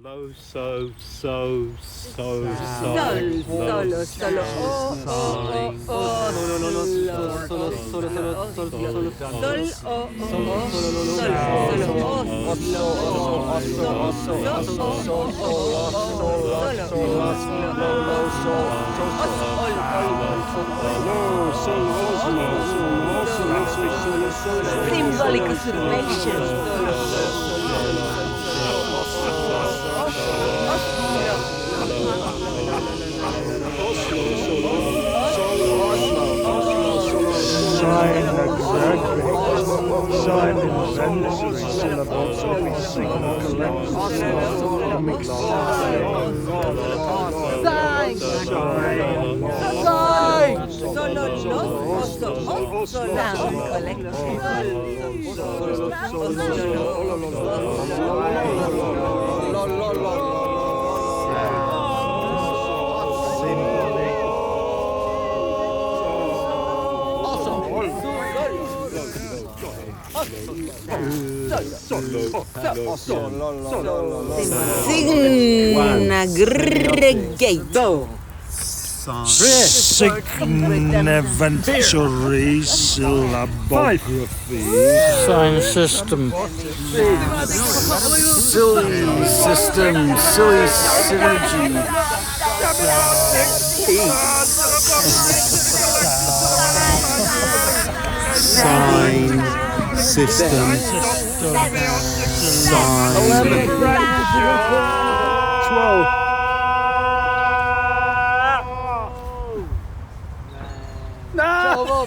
Low, so, so, so, so, Sol, solo, solo, symbolic usurpation. Sign exactly. Sign inventory syllables every single collection. Mix Signiventory syllabography. Sign system. Silly system. Silly synergy. sign, system, sign. 12. No!